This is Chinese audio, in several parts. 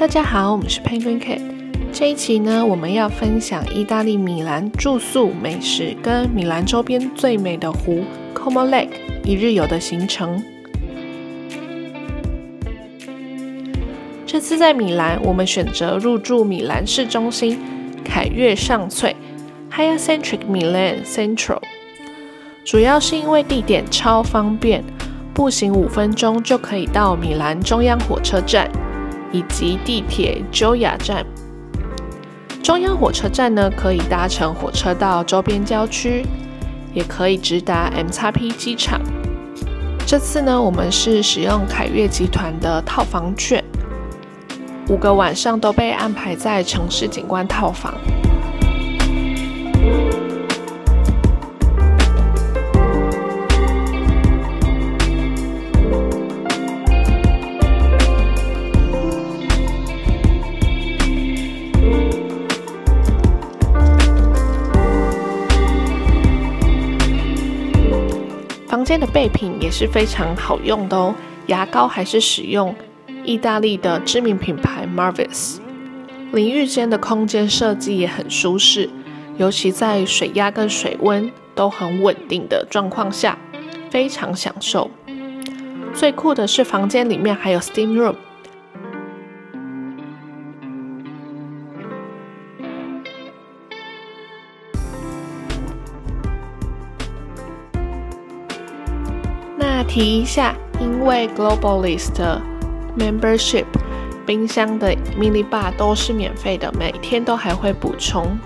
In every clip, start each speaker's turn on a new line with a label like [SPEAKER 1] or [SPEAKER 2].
[SPEAKER 1] 家好，我们是 Penguin Cat。这一期呢，我们要分享意大利米兰住宿、美食跟米兰周边最美的湖 Como Lake 一日游的行程。这次在米兰，我们选择入住米兰市中心凯悦上翠 Hyacentric Milan Central， 主要是因为地点超方便，步行5分钟就可以到米兰中央火车站以及地铁 Gioia 站。中央火车站呢，可以搭乘火车到周边郊区，也可以直达 MXP 机场。这次呢，我们是使用凯悦集团的套房券，5个晚上都被安排在城市景观套房。房间的备品也是非常好用的哦，牙膏还是使用意大利的知名品牌 Marvis。 淋浴间的空间设计也很舒适，尤其在水压跟水温都很稳定的状况下，非常享受。最酷的是房间里面还有 Steam Room，提一下，因为 Globalist 的 Membership， 冰箱的 Mini Bar 都是免费的，每天都还会补充。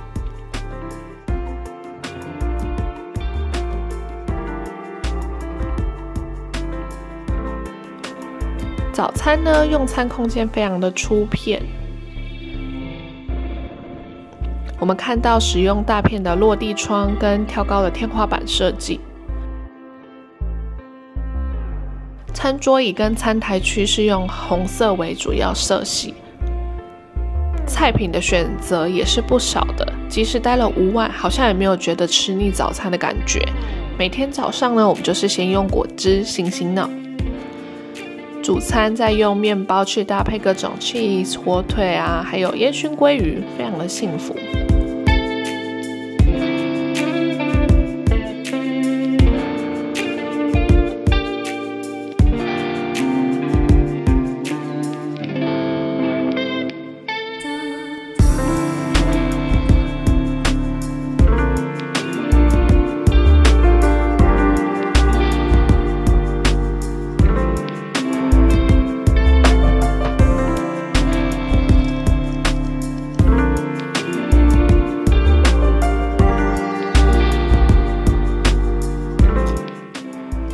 [SPEAKER 1] 早餐呢，用餐空间非常的出片，我们看到使用大片的落地窗跟挑高的天花板设计。餐桌椅跟餐台区是用红色为主要色系，菜品的选择也是不少的，即使待了5晚，好像也没有觉得吃腻早餐的感觉。每天早上呢，我们就是先用果汁醒醒脑，主餐再用面包去搭配各种 cheese 火腿啊，还有烟熏鲑鱼，非常的幸福。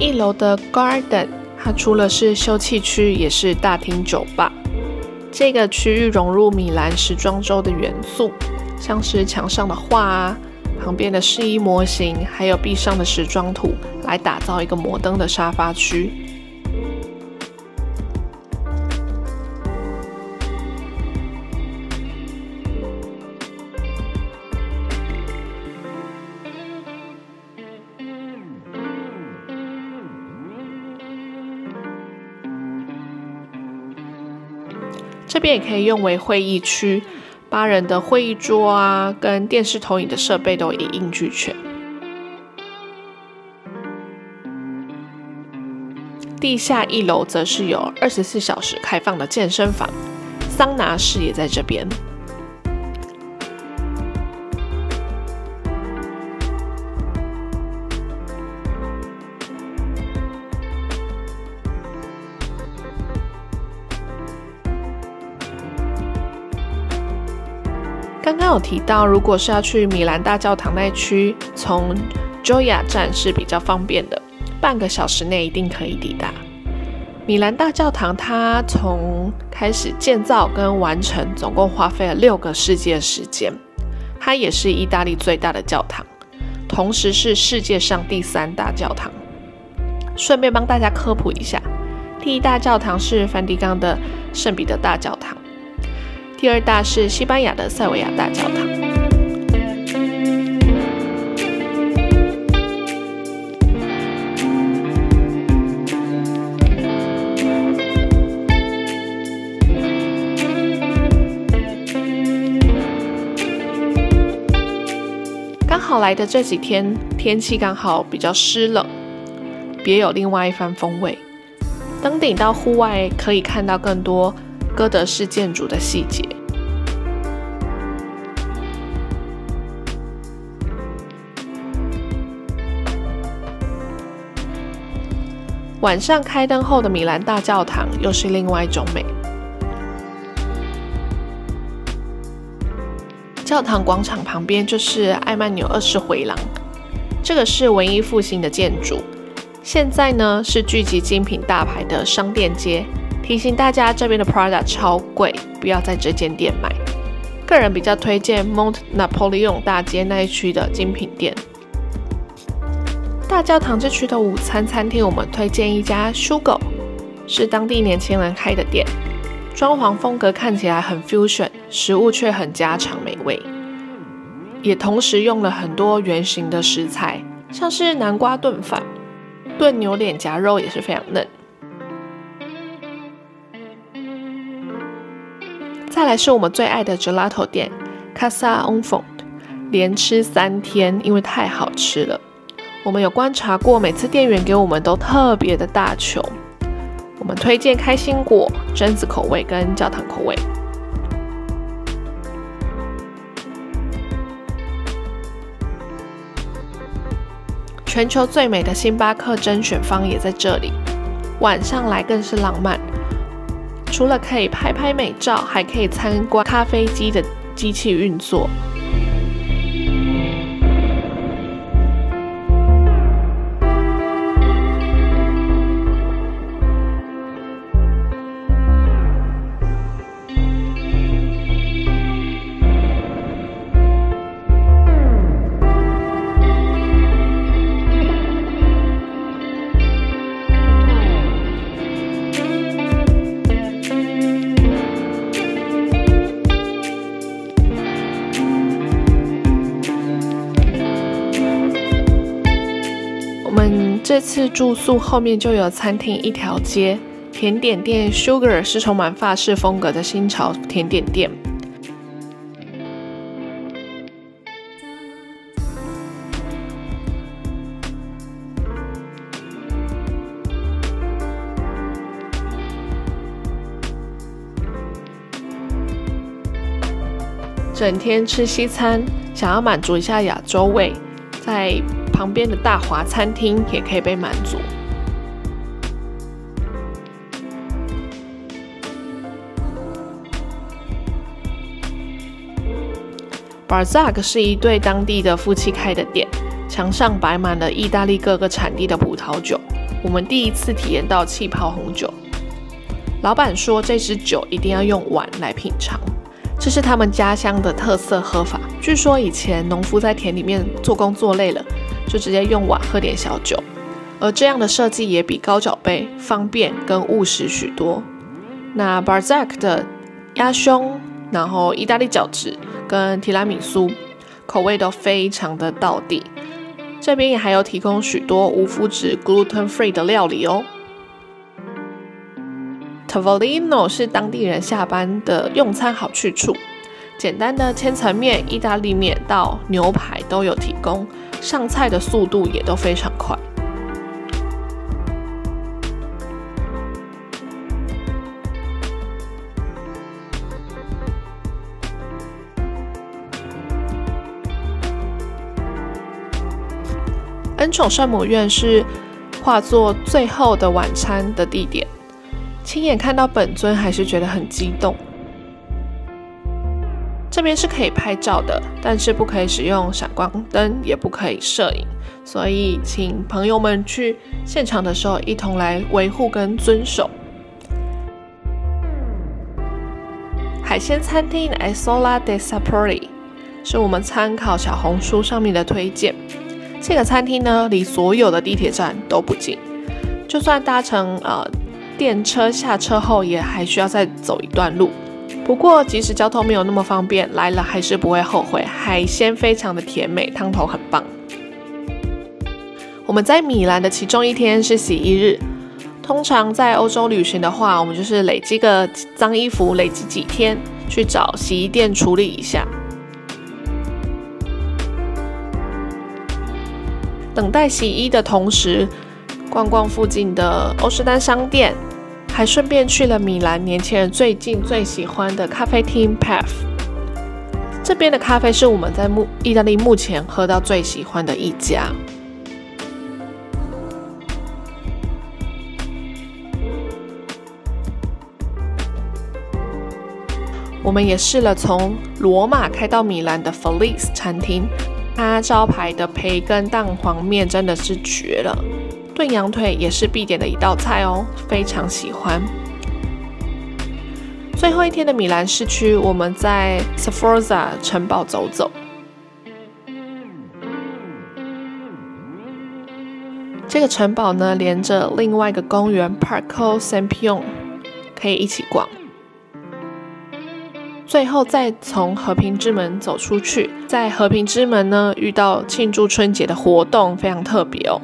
[SPEAKER 1] 1楼的 Garden， 它除了是休憩区，也是大厅酒吧。这个区域融入米兰时装周的元素，像是墙上的画啊，旁边的试衣模型，还有壁上的时装图，来打造一个摩登的沙发区。这边也可以用为会议区，8人的会议桌啊，跟电视投影的设备都一应俱全。地下1楼则是有24小时开放的健身房，桑拿室也在这边。刚刚有提到，如果是要去米兰大教堂那区，从 Gioia 站是比较方便的，半个小时内一定可以抵达。米兰大教堂它从开始建造跟完成，总共花费了6个世纪的时间。它也是意大利最大的教堂，同时是世界上第3大教堂。顺便帮大家科普一下，第1大教堂是梵蒂冈的圣彼得大教堂。第2大是西班牙的塞维亚大教堂。刚好来的这几天，天气刚好比较湿冷，别有另外一番风味。登顶到户外，可以看到更多哥德式建筑的细节。晚上开灯后的米兰大教堂又是另外一种美。教堂广场旁边就是艾曼纽20回廊，这个是文艺复兴的建筑。现在呢是聚集精品大牌的商店街，提醒大家这边的 Prada 超贵，不要在这间店买。个人比较推荐 Mont Napoleon 大街那一区的精品店。大教堂这区的午餐餐厅，我们推荐一家 Sugo， 是当地年轻人开的店。装潢风格看起来很 fusion， 食物却很家常美味，也同时用了很多圆形的食材，像是南瓜炖饭、炖牛脸颊肉也是非常嫩。再来是我们最爱的 gelato 店 Casa Enfant， 连吃3天，因为太好吃了。我们有观察过，每次店员给我们都特别的大球。我们推荐开心果、榛子口味跟焦糖口味。全球最美的星巴克甄选坊也在这里，晚上来更是浪漫。除了可以拍拍美照，还可以参观咖啡机的机器运作。这次住宿后面就有餐厅一条街，甜点店 Sugar 是充满法式风格的新潮甜点店。整天吃西餐，想要满足一下亚洲味，在旁边的大华餐厅也可以被满足。Barzac 是一对当地的夫妻开的店，墙上摆满了意大利各个产地的葡萄酒。我们第一次体验到气泡红酒，老板说这支酒一定要用碗来品尝，这是他们家乡的特色喝法。据说以前农夫在田里面做工做累了，就直接用碗喝点小酒，而这样的设计也比高脚杯方便跟务实许多。那 Barzac 的鸭胸，然后意大利饺子跟提拉米苏口味都非常的道地，这边也还有提供许多无麸质 gluten free 的料理哦。Tavolino 是当地人下班的用餐好去处，简单的千层面、意大利面到牛排都有提供，上菜的速度也都非常快。恩宠圣母院是画作《最后的晚餐》的地点，亲眼看到本尊还是觉得很激动。这边是可以拍照的，但是不可以使用闪光灯，也不可以摄影，所以请朋友们去现场的时候一同来维护跟遵守。海鲜餐厅 Isola dei Sapori 是我们参考小红书上面的推荐。这个餐厅呢，离所有的地铁站都不近，就算搭乘电车下车后，也还需要再走一段路。不过即使交通没有那么方便，来了还是不会后悔。海鲜非常的甜美，汤头很棒。我们在米兰的其中一天是洗衣日，通常在欧洲旅行的话，我们就是累积个脏衣服，累积几天去找洗衣店处理一下。等待洗衣的同时，逛逛附近的欧诗丹商店，还顺便去了米兰年轻人最近最喜欢的咖啡厅 Path。这边的咖啡是我们在意大利目前喝到最喜欢的一家。我们也试了从罗马开到米兰的 Felice 餐厅，它招牌的培根蛋黄面真的是绝了，炖羊腿也是必点的一道菜哦，非常喜欢。最后一天的米兰市区，我们在 Sforza 城堡走走。这个城堡呢，连着另外一个公园 Parco Sempione， 可以一起逛。最后再从和平之门走出去，在和平之门呢遇到庆祝春节的活动，非常特别哦。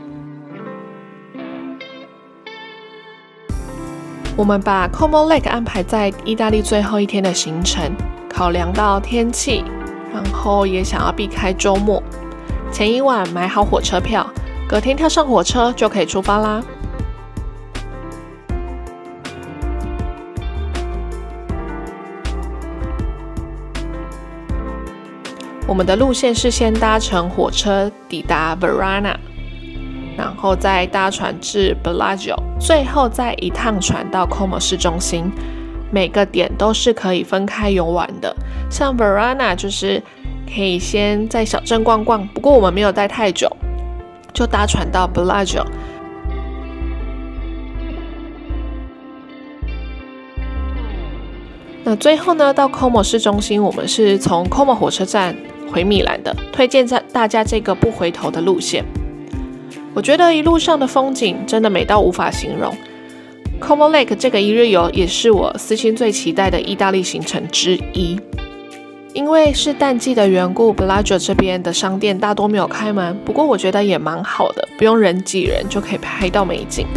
[SPEAKER 1] 我们把 Como Lake 安排在意大利最后一天的行程，考量到天气，然后也想要避开周末，前一晚买好火车票，隔天跳上火车就可以出发啦。我们的路线是先搭乘火车抵达 Verona， 然后再搭船至 Bellagio， 最后再一趟船到 Como 市中心。每个点都是可以分开游玩的，像 Verona 就是可以先在小镇逛逛，不过我们没有待太久，就搭船到 Bellagio。那最后呢，到 Como 市中心，我们是从 Como 火车站回米兰的，推荐大家这个不回头的路线。我觉得一路上的风景真的美到无法形容。Como Lake 这个一日游也是我私心最期待的意大利行程之一。因为是淡季的缘故 ，Bellagio 这边的商店大多没有开门，不过我觉得也蛮好的，不用人挤人就可以拍到美景。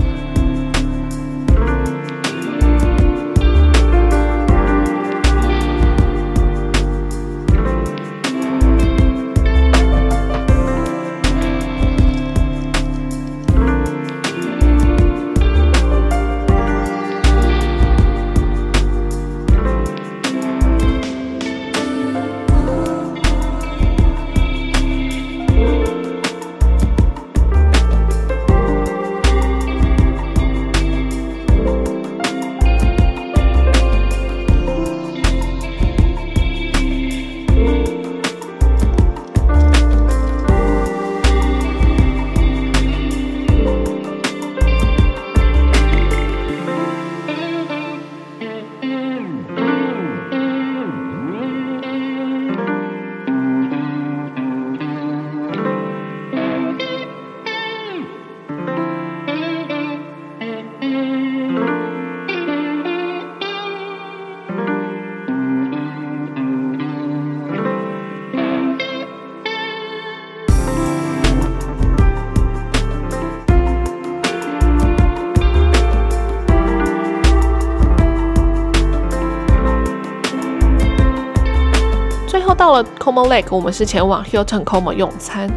[SPEAKER 1] 到了 Como Lake， 我们是前往 Hilton Como 用餐。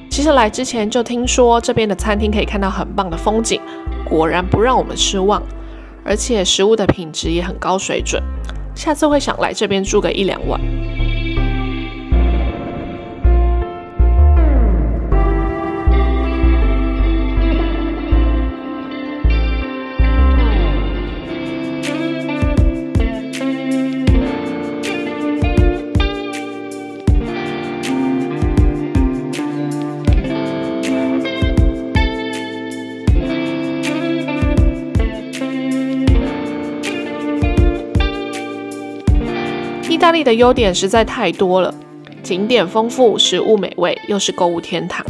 [SPEAKER 1] 其实来之前就听说这边的餐厅可以看到很棒的风景，果然不让我们失望，而且食物的品质也很高水准，下次会想来这边住个1-2晚。意大利的优点实在太多了，景点丰富，食物美味，又是购物天堂。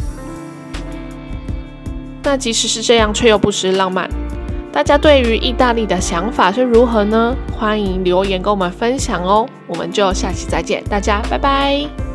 [SPEAKER 1] 那即使是这样，却又不失浪漫。大家对于意大利的想法是如何呢？欢迎留言跟我们分享哦。我们就下期再见，大家拜拜。